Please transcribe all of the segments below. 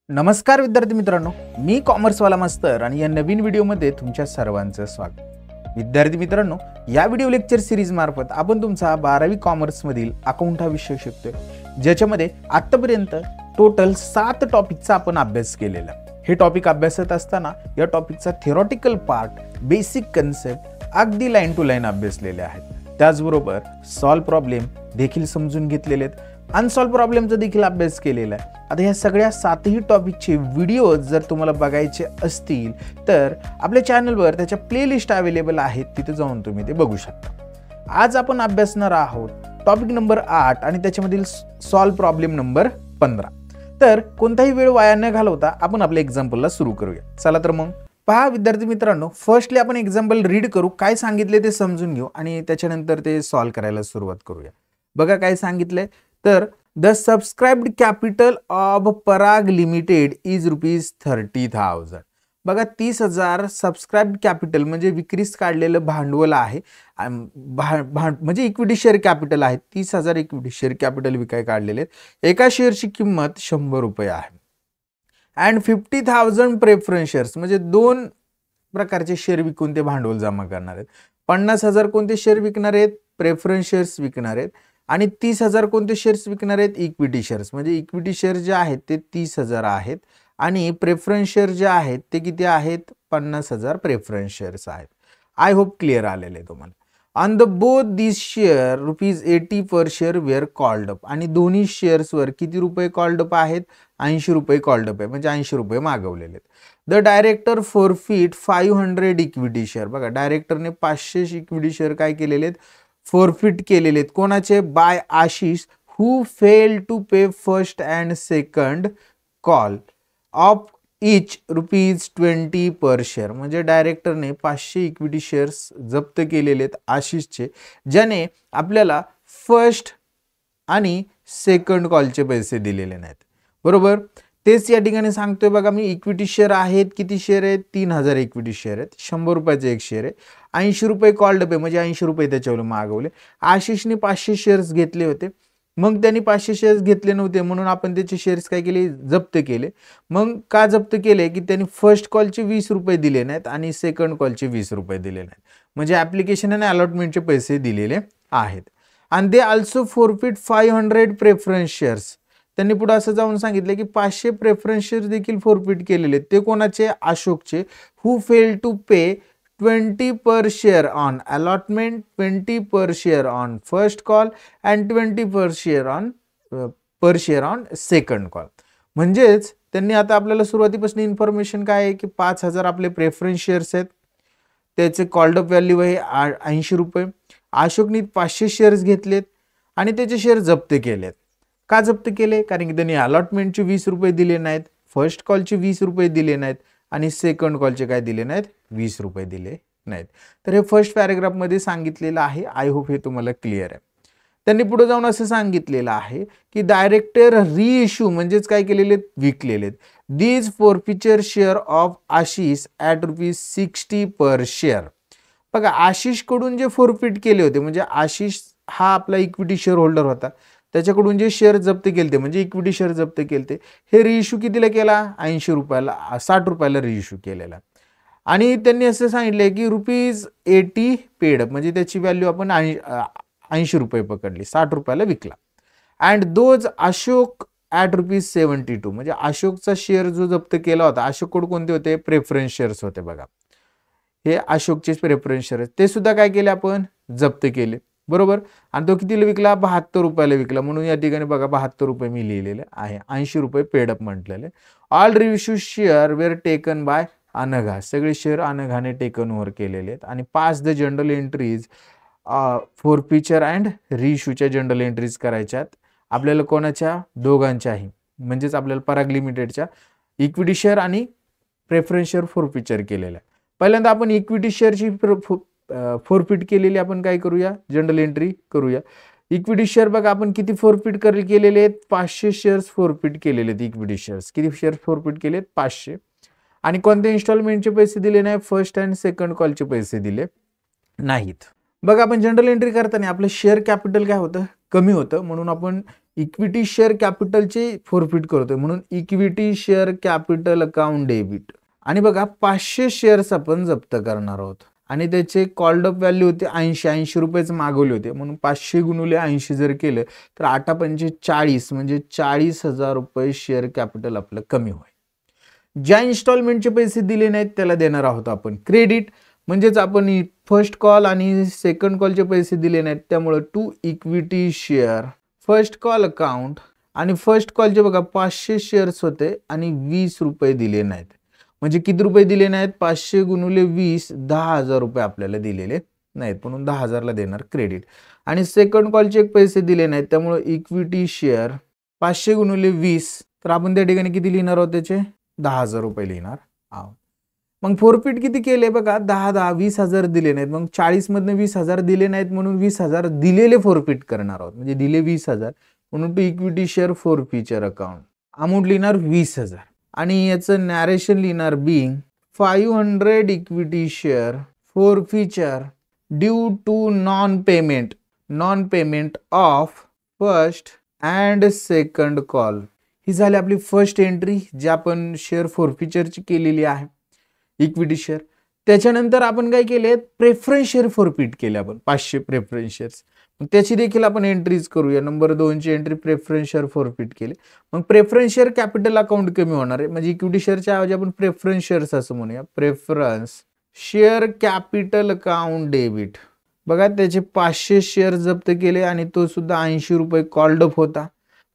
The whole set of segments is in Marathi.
नमस्कार विद्यार्थी मित्रांनो, मी कॉमर्सवाला मास्तर आणि या नवीन व्हिडिओमध्ये तुमच्या सर्वांचं स्वागत. विद्यार्थी मित्रांनो, या व्हिडिओ लेक्चर सिरीज मार्फत आपण तुमचा 12वी कॉमर्समधील अकाउंट हा विषय शिकतोय, ज्याच्यामध्ये आतापर्यंत टोटल 7 टॉपिकचा आपण अभ्यास केलेला. हे टॉपिक अभ्यासत असताना या टॉपिकचा थिअरॉटिकल पार्ट, बेसिक कन्सेप्ट अगदी लाईन टू लाईन अभ्यासलेले आहेत. त्याचबरोबर सॉल्व प्रॉब्लेम देखील समजून घेतलेले आहेत, अनसॉल्व प्रॉब्लेमचा देखील अभ्यास केलेला आहे. आता ह्या सगळ्या 7ही टॉपिकचे व्हिडिओ जर तुम्हाला बघायचे असतील तर आपल्या चॅनलवर त्याच्या प्लेलिस्ट अवेलेबल आहेत, तिथे जाऊन तुम्ही ते बघू शकता. आज आपण अभ्यासणार आहोत टॉपिक नंबर 8 आणि त्याच्यामधील सॉल्व प्रॉब्लेम नंबर 15. तर कोणताही वेळ वाया न घालवता आपण आपल्या एक्झाम्पलला सुरू करूया. चला तर मग पहा विद्यार्थी मित्रांनो, फर्स्टली आपण एक्झाम्पल रीड करू, काय सांगितले ते समजून घेऊ आणि त्याच्यानंतर ते सॉल्व करायला सुरुवात करूया. बघा काय सांगितलंय तर the subscribed capital of Parag limited is ₹30,000. बघा 30,000 सबस्क्राइब्ड कॅपिटल म्हणजे विक्रीस काढलेलं भांडवल आहे, म्हणजे इक्विटी शेअर कॅपिटल आहे. 30,000 इक्विटी शेअर कॅपिटल विकाय काढलेले आहेत. एका शेअरची किंमत ₹100 आहे. अँड 50,000 प्रेफरन्स शेअर्स म्हणजे 2 प्रकारचे शेअर विकून ते भांडवल जमा करणार आहेत. 50,000 कोणते शेअर विकणार आहेत? प्रेफरन्स शेअर्स विकणार आहेत. आणि 30,000 कोणते शेअर्स विकणार आहेत? Equity shares. म्हणजे इक्विटी शेअर जे आहेत ते 30,000 आहेत आणि प्रेफरन्स शेअर जे आहेत ते किती आहेत? 50,000 प्रेफरन्स शेअर्स आहेत. आय होप क्लिअर आलेले आहे तुम्हाला. On the both this share ₹80 per share were called up. आणि दोन्ही शेअर्सवर किती रुपये कॉल्ड अप आहेत? ₹80 कॉल्ड अप आहे, म्हणजे ₹80 मागवलेले आहेत. The director forfeit 500 equity share. बघा डायरेक्टरने 500 इक्विटी शेअर काय केलेले आहेत? फॉरफिट केलेले आहेत. कोणाचे? By Ashish who fail to pay first and second call of each ₹20 per share. म्हणजे डायरेक्टरने 500 इक्विटी शेअर्स जप्त केलेले आहेत आशिषचे, ज्याने आपल्याला फर्स्ट आणि सेकंड कॉलचे पैसे दिलेले नाहीत. बरोबर, तेच या ठिकाणी सांगतोय. बघा मी इक्विटी शेअर आहेत, किती शेअर आहेत? 3,000 इक्विटी शेअर आहेत. ₹100 एक शेअर आहे. ₹80 कॉल्ड पे म्हणजे ₹80 त्याच्यावर मागवले. आशिषने 500 शेअर्स घेतले होते. मग त्यांनी 500 शेअर्स घेतले नव्हते म्हणून आपण त्याचे शेअर्स काय केले? जप्त केले. मग का जप्त केले? की त्यांनी फर्स्ट कॉलचे ₹20 दिले नाहीत आणि सेकंड कॉलचे ₹20 दिले नाहीत. म्हणजे ऍप्लिकेशन आणि अलॉटमेंटचे पैसे दिलेले आहेत. आणि they also forfeit 500 preference shares. त्यांनी पुढे असं जाऊन सांगितलं की 500 प्रेफरन्स शेअर्स देखील फॉरफिट केलेले. ते कोणाचे? अशोकचे. Who fail to pay 20 per share on allotment, 20 per share on first call and 20 per share on second call. म्हणजेच त्यांनी आता आपल्याला सुरुवातीपासून इन्फॉर्मेशन काय आहे की 5,000 आपले प्रेफरन्स शेअर्स आहेत, त्याचे कॉल्ड अप व्हॅल्यू आहे ₹80. अशोकनी 500 शेअर्स घेतलेत आणि त्याचे शेअर जप्त केलेत. का जप्त केले? कारण की त्यांनी अलॉटमेंटचे ₹20 दिले नाहीत, फर्स्ट कॉलचे ₹20 दिले नाहीत आणि सेकंड कॉलचे काय दिले नाहीत? ₹20 दिले नाहीत. तर हे फर्स्ट पॅरेग्राफमध्ये सांगितलेलं आहे. आय होप हे तुम्हाला क्लिअर आहे. त्यांनी पुढे जाऊन असं सांगितलेलं आहे की डायरेक्टर रिइश्यू म्हणजेच काय केलेले? विकलेले. These forfeiture share of Ashish at ₹60 per share. बघा आशिषकडून जे फॉरफिट केले होते, म्हणजे आशिष हा आपला इक्विटी शेअर होल्डर होता, त्याच्याकडून जे शेअर जप्त केले म्हणजे इक्विटी शेअर जप्त केले, हे रिइश्यू कितीला केला? ₹80, ₹60 रिइश्यू केलेला. आणि त्यांनी असं सांगितले की ₹80 पेड अप म्हणजे त्याची व्हॅल्यू आपण ₹80 पकडली, ₹60 विकला. अँड दोज अशोक ॲट ₹72 म्हणजे अशोकचा शेअर जो जप्त केला होता, अशोककडे कोणते होते? प्रेफरन्स शेअर्स होते. बघा हे अशोकचे प्रेफरन्स शेअर्स, ते सुद्धा काय केले? आपण जप्त केले. बरोबर, आणि तो कितीला विकला? ₹72 विकला. म्हणून या ठिकाणी बघा ₹72 मी लिहिलेले आहे. ₹80 पेड अप म्हटलेले. All reissue share were taken by Anagha. सगळे शेअर अनघाने टेकन ओव्हर केलेले आहेत. आणि pass the general entries forfeiture and रिइश्यूच्या जनरल एंट्रीज करायच्यात आपल्याला. कोणाच्या? दोघांच्याही. म्हणजेच आपल्याला पराग लिमिटेडच्या इक्विटी शेअर आणि प्रेफरन्स शेअर फॉरफिचर केलेलं आहे. पहिल्यांदा आपण इक्विटी शेअरची फॉरफिट केलेली आपण काय करूया? जनरल एंट्री करूया. इक्विटी शेअर बघा आपण किती फॉरफिट केलेले आहेत? 500 शेअर्स फॉरफिट केलेले आहेत. इक्विटी शेअर्स किती शेअर्स फॉरफिट केलेत? 500. आणि कोणत्या इन्स्टॉलमेंटचे पैसे दिले नाही? फर्स्ट अँड सेकंड कॉलचे पैसे दिले नाहीत. बघा आपण जनरल एंट्री करताना आपलं शेअर कॅपिटल काय होतं? कमी होतं, म्हणून आपण इक्विटी शेअर कॅपिटलचे फॉरफिट करतोय, म्हणून equity share capital account debit. आणि बघा 500 शेअर्स आपण जप्त करणार आहोत आणि त्याचे कॉल्ड अप व्हॅल्यू होते 80 रुपयेच मागवले होते, म्हणून 500 गुणिले 80 जर केलं तर 8×5 म्हणजे 40,000 रुपये शेअर कॅपिटल आपलं कमी होईल. ज्या इन्स्टॉलमेंटचे पैसे दिले नाहीत त्याला देणार आहोत आपण क्रेडिट, म्हणजेच आपण फर्स्ट कॉल आणि सेकंड कॉलचे पैसे दिले नाहीत, त्यामुळे to equity share first call account. आणि फर्स्ट कॉलचे बघा 500 शेअर्स होते आणि 20 रुपये दिले नाहीत, म्हणजे किती रुपये दिले नाहीत, 500 गुणिले 20 10,000 रुपये आपल्याला दिलेले नाहीत, म्हणून 10,000ला देणार क्रेडिट. आणि सेकंड कॉलचे पैसे दिले नाहीत, त्यामुळे इक्विटी शेअर 500 गुणिले 20, तर आपण त्या ठिकाणी किती लिहिणार आहोत, त्याचे 10,000 रुपये लिहिणार आहोत. मग फॉरफिट किती केले बघा, 10 20,000 दिले नाहीत, मग 40 मधनं 20,000 दिले नाहीत, म्हणून 20,000 दिलेले फॉरफिट करणार आहोत, म्हणजे दिले 20,000, म्हणून to equity share forfeiture account amount लिहिणार 20,000. आणि याचं नॅरेशन लिहिणार being 500 equity share forfeiture due to non payment of first and second call. ही झाली आपली फर्स्ट एंट्री जी आपण शेअर फॉरफिचरची केलेली आहे इक्विटी शेअर. त्याच्यानंतर आपण काय केले, प्रेफरन्स शेअर फॉरफिट केले आपण 500 प्रेफरन्स शेअर्स, मग त्याची देखील आपण एंट्रीज करूया. नंबर 2 ची एंट्री प्रेफरन्स शेअर फॉरफिट केले. मग प्रेफरन्स शेअर कॅपिटल अकाउंट कमी होणार आहे, म्हणजे इक्विटी शेअरच्या ऐवजी आपण प्रेफरन्स शेअर्स असं म्हणूया, preference share capital account debit. बघा त्याचे 500 शेअर जप्त केले आणि तो सुद्धा 80 रुपये कॉल्ड अप होता,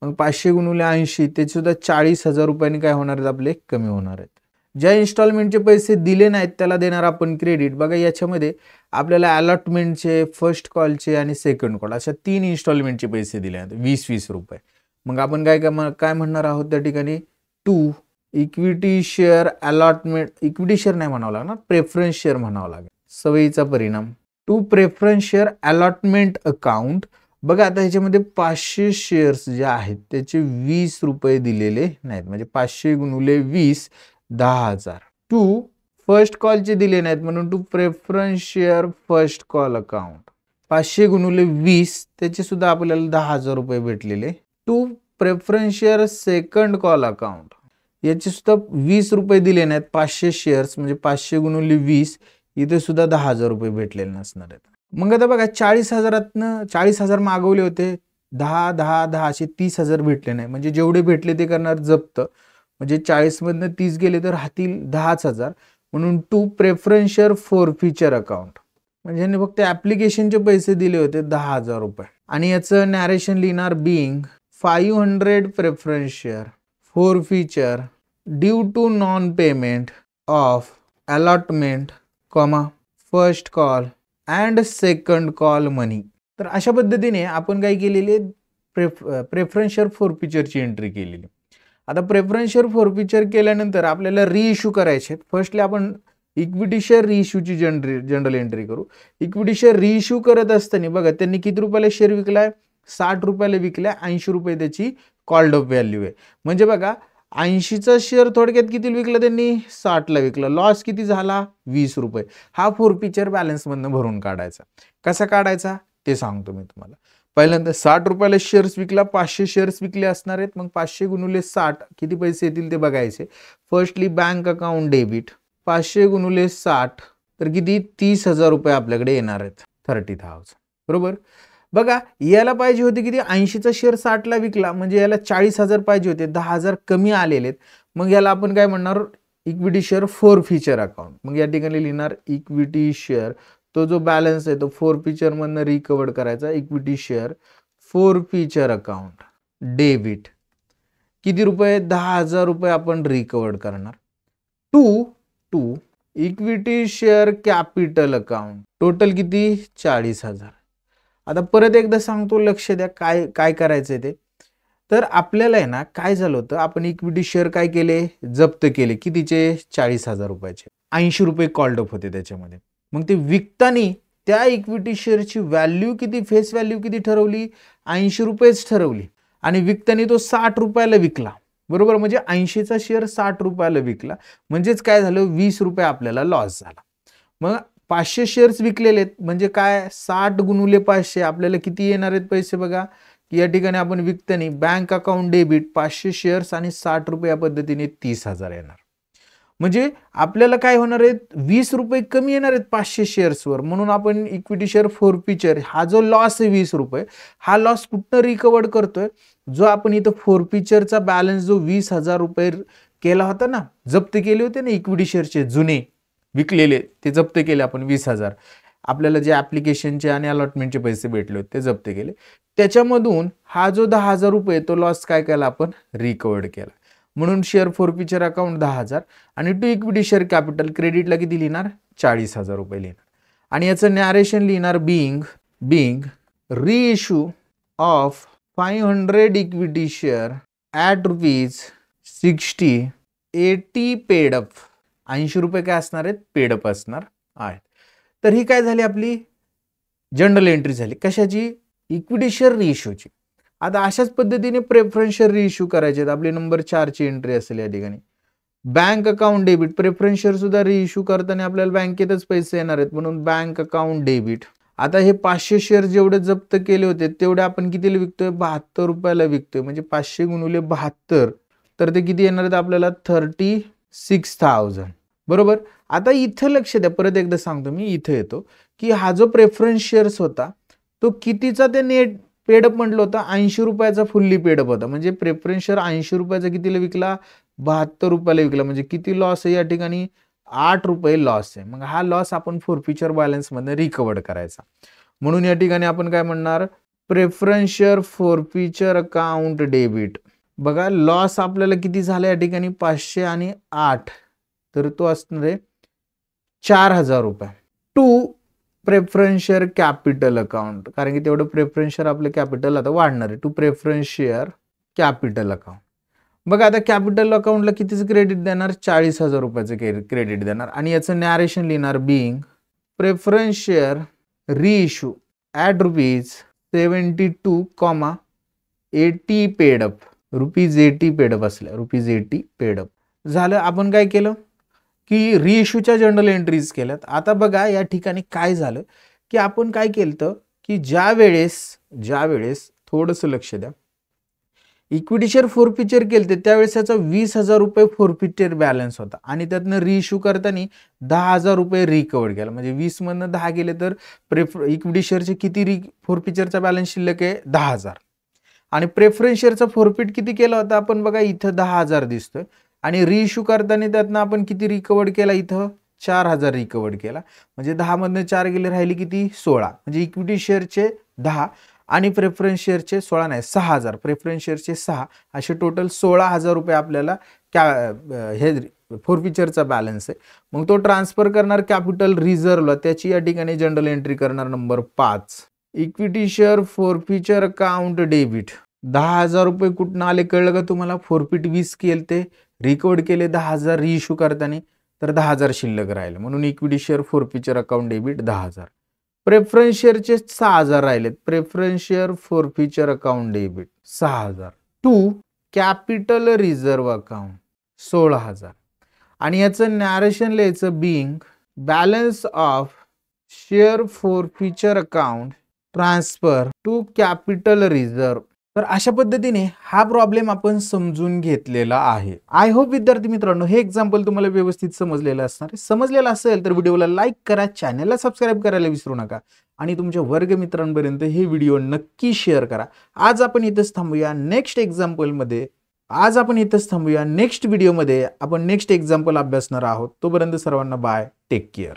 मग 500 गुणिले 80 त्याचे सुद्धा 40,000 रुपयांनी काय होणार आहेत आपले कमी होणार आहेत. ज्या इन्स्टॉलमेंटचे पैसे दिले नाहीत त्याला देणार आपण क्रेडिट. बघा याच्यामध्ये आपल्याला अलॉटमेंटचे, फर्स्ट कॉलचे आणि सेकंड कॉल अशा 3 इन्स्टॉलमेंटचे पैसे दिले आहेत 20-20 रुपये. मग आपण काय म्हणणार आहोत त्या ठिकाणी, to equity share allotment, equity share नाही म्हणावं लागणार, प्रेफरन्स शेअर म्हणावं लागेल, सवयीचा परिणाम. To preference share allotment account. बघा आता ह्याच्यामध्ये 500 शेअर्स जे आहेत त्याचे 20 रुपये दिलेले नाहीत, म्हणजे 500 गुणिले 20 10,000. टू फर्स्ट कॉलचे दिले नाहीत, म्हणून to preference share first call account 500 गुणिले 20 त्याचे सुद्धा आपल्याला 10,000 रुपये भेटलेले. To preference share second call account याचे सुद्धा 20 रुपये दिले नाहीत, 500 शेअर्स म्हणजे 500 गुणिले 20 इथे सुद्धा 10,000 रुपये भेटलेले नसणार आहेत. मग आता बघा 40,000तनं 40,000 मागवले होते, 10 10 10 असे 30,000 भेटले नाही, म्हणजे जेवढे भेटले ते करणार जप्त, म्हणजे 40 मधनं 30 गेले तर राहतील 10,000, म्हणून to preference share forfeiture account. म्हणजे ह्याने फक्त ऍप्लिकेशनचे पैसे दिले होते 10,000 रुपये. आणि याचं नॅरेशन लिहिणार being 500 preference share forfeiture due to non payment of allotment comma first call and second call money. तर अशा पद्धतीने आपण काय केलेले, प्रेफरन्स शेअर फॉरफिचरची एंट्री केलेली. आता प्रेफरन्स शेअर फॉरफिचर केल्यानंतर आपल्याला रिइश्यू करायचे. फर्स्टली आपण इक्विटी शेअर रिइश्यूची जनरल एंट्री करू. इक्विटी शेअर रिइश्यू करत असताना बघा त्यांनी किती रुपयाला शेअर विकलाय, 60 रुपयाला विकलाय, 80 रुपये त्याची कॉल्ड अप व्हॅल्यू आहे. म्हणजे बघा 80चा शेअर थोडक्यात किती विकला त्यांनी, 60ला विकला, लॉस किती झाला 20 रुपये. हा फॉरफिचर बॅलन्स मधनं भरून काढायचा. कसा काढायचा ते सांगतो मी तुम्हाला. पहिल्यांदा 60 रुपयाला शेअर्स विकला, 500 शेअर्स विकले असणार आहेत, मग 500 गुणिले 60 किती पैसे येतील ते बघायचे. फर्स्टली बँक अकाउंट डेबिट 500 गुणिले 60 तर किती 30,000 रुपये आपल्याकडे येणार आहेत, 30,000 बरोबर. बघा याला पाहिजे होते किती, 80चा शेअर 60ला विकला, म्हणजे याला 40,000 पाहिजे होते, 10,000 कमी आलेले. मग याला आपण काय म्हणणार, इक्विटी शेअर फॉरफिचर अकाउंट. मग या ठिकाणी लिहिणार इक्विटी शेअर, तो जो बॅलन्स आहे तो फॉरफिचर मधनं रिकवर करायचा, equity share forfeiture account debit किती रुपये, 10,000 रुपये आपण रिकवर करणार. To equity share capital account total किती 40,000. आता परत एकदा सांगतो, लक्ष द्या काय काय करायचंय ते. तर आपल्याला आहे ना काय झालं होतं, आपण इक्विटी शेअर काय केले, जप्त केले, कितीचे 40,000 रुपयाचे, 80 रुपये कॉल्ड अप होते त्याच्यामध्ये. मग ते विकताना त्या इक्विटी शेअरची व्हॅल्यू किती, फेस व्हॅल्यू किती ठरवली, 80 रुपयेच ठरवली. आणि विकताना तो 60 रुपयाला विकला, बरोबर. म्हणजे 80चा शेअर 60 रुपयाला विकला, म्हणजेच काय झालं 20 रुपये आपल्याला लॉस झाला. मग 500 शेअर्स विकलेले आहेत, म्हणजे काय 60 गुणिले 500 आपल्याला किती येणार आहेत पैसे बघा, की या ठिकाणी आपण विकताना बँक अकाउंट डेबिट 500 शेअर्स आणि 60 रुपये या पद्धतीने 30,000 येणार. म्हणजे आपल्याला काय होणार आहे, 20 रुपये कमी येणार आहेत 500 शेअर्सवर. म्हणून आपण इक्विटी शेअर फोरफिचर हा जो लॉस आहे 20 रुपये, हा लॉस कुठनं रिकवर करतोय, जो आपण इथं फोरफिचरचा बॅलन्स जो 20,000 रुपये केला होता ना, जप्त केले होते ना इक्विटी शेअरचे जुने विकलेले, ते जप्त केले आपण 20,000. आपल्याला जे ऍप्लिकेशनचे आणि अलॉटमेंटचे पैसे भेटले होते ते जप्त केले. त्याच्यामधून हा जो 10,000 रुपये तो लॉस काय केला आपण रिकवर्ड केला. म्हणून शेअर फोरफिचर अकाउंट 10,000 आणि टू इक्विटी शेअर कॅपिटल क्रेडिटला किती लिहिणार 40,000 रुपये लिहिणार. आणि याचं नॅरेशन लिहिणार being reissue of 500 equity share at ₹60 80 paid up. 80 रुपये काय असणार आहेत पेड अप असणार आहेत. तर ही काय झाली आपली जनरल एंट्री झाली कशाची इक्विटी शेअर रिइश्यूची. आता अशाच पद्धतीने प्रेफरन्स शेअर रिइश्यू करायचे आहेत. आपली नंबर 4 ची एंट्री असेल या ठिकाणी. Bank account debit preference share सुद्धा रिइश्यू करताना आपल्याला बँकेतच पैसे येणार आहेत म्हणून बँक अकाउंट डेबिट. आता हे 500 शेअर जेवढे जप्त केले होते तेवढे आपण कितीला विकतोय 72 रुपयाला विकतोय. म्हणजे 500 गुणिले 72 तर ते किती येणार आहेत आपल्याला 36,000 बरोबर. आता इथं लक्ष द्या, परत एकदा सांगतो मी, इथं येतो की हा जो प्रेफरन्स शेअर्स होता तो कितीचा ते नेट पेडअप म्हटलं होतं 80 रुपयाचा फुल्ली पेडअप होता. म्हणजे प्रेफरन्स शेअर 80 रुपयाचा कितीला विकला 72 रुपयाला विकला. म्हणजे किती लॉस आहे या ठिकाणी 8 रुपये लॉस आहे. मग हा लॉस आपण फोरफिचर बॅलन्स मध्ये रिकवर करायचा. म्हणून या ठिकाणी आपण काय म्हणणार preference share forfeiture account debit. बघा लॉस आपल्याला किती झाला या ठिकाणी 500 आणि 8 तर तो असणार आहे 4,000 रुपये. To preference share capital account, कारण की तेवढं प्रेफरन्स शेअर आपलं कॅपिटल आता वाढणार आहे. To preference share capital account. बघा आता कॅपिटल अकाउंटला कितीचं क्रेडिट देणार 40,000 रुपयाचं क्रेडिट देणार. आणि याचं नॅरेशन लिहिणार being preference share reissue at ₹72, 80 paid up. ₹80 paid up असल्या ₹80 पेड अप झालं. आपण काय केलं की रिइश्यूच्या जनरल एंट्रीज केल्यात. आता बघा या ठिकाणी काय झालं की आपण काय केलं की ज्या वेळेस थोडंसं लक्ष द्या इक्विटी शेअर फोरफिचर केलं त्यावेळेस त्याचा 20,000 रुपये फोरफिचर बॅलन्स होता आणि त्यातनं रिइश्यू करताना 10,000 रुपये रिकवर केला. म्हणजे 20 मधनं 10 गेले तर इक्विटी शेअरचे किती फोरफिचरचा बॅलन्स शिल्लक आहे 10,000. आणि प्रेफरन्स शेअरचा फोरफिट किती केला होता आपण बघा इथं 10,000 दिसतोय. आणि रिइश्यू करताना त्यातनं आपण किती रिकवर केला इथं 4,000 रिकवर केला. म्हणजे 10 मधनं 4 गेले राहिले किती 16. म्हणजे इक्विटी शेअरचे 10 आणि प्रेफरन्स शेअरचे 16 नाही 6,000 प्रेफरन्स शेअरचे 6 असे टोटल 16,000 रुपये आपल्याला हे फोरफिचरचा बॅलन्स आहे. मग तो ट्रान्सफर करणार कॅपिटल रिझर्वला. त्याची या ठिकाणी जनरल एंट्री करणार number 5 equity share forfeiture account debit. 10,000 रुपये कुठून आले कळलं का तुम्हाला. फोरफिट 20 केले ते रिकवर्ड केले 10,000 रिइश्यू करताना तर 10,000 शिल्लक राहिले म्हणून equity share forfeiture account debit 10,000. Preference शेअरचे 6,000 राहिलेत. Preference share forfeiture account debit 6,000. To capital reserve account 16,000. आणि याचं नॅरेशन लिहायचं being balance of share forfeiture account transfer to capital reserve. तर अशा पद्धतीने हा प्रॉब्लेम आपण समजून घेतलेला आहे. आय होप विद्यार्थी मित्रांनो हे एक्झाम्पल तुम्हाला व्यवस्थित समजलेलं असणार आहे. समजलेलं असेल तर व्हिडिओला लाईक करा, चॅनलला सबस्क्राईब करायला विसरू नका आणि तुमच्या वर्ग मित्रांपर्यंत हे व्हिडिओ नक्की शेअर करा. आज आपण इथंच थांबूया. नेक्स्ट व्हिडिओमध्ये आपण नेक्स्ट एक्झाम्पल अभ्यासणार आहोत. तोपर्यंत सर्वांना बाय, टेक केअर.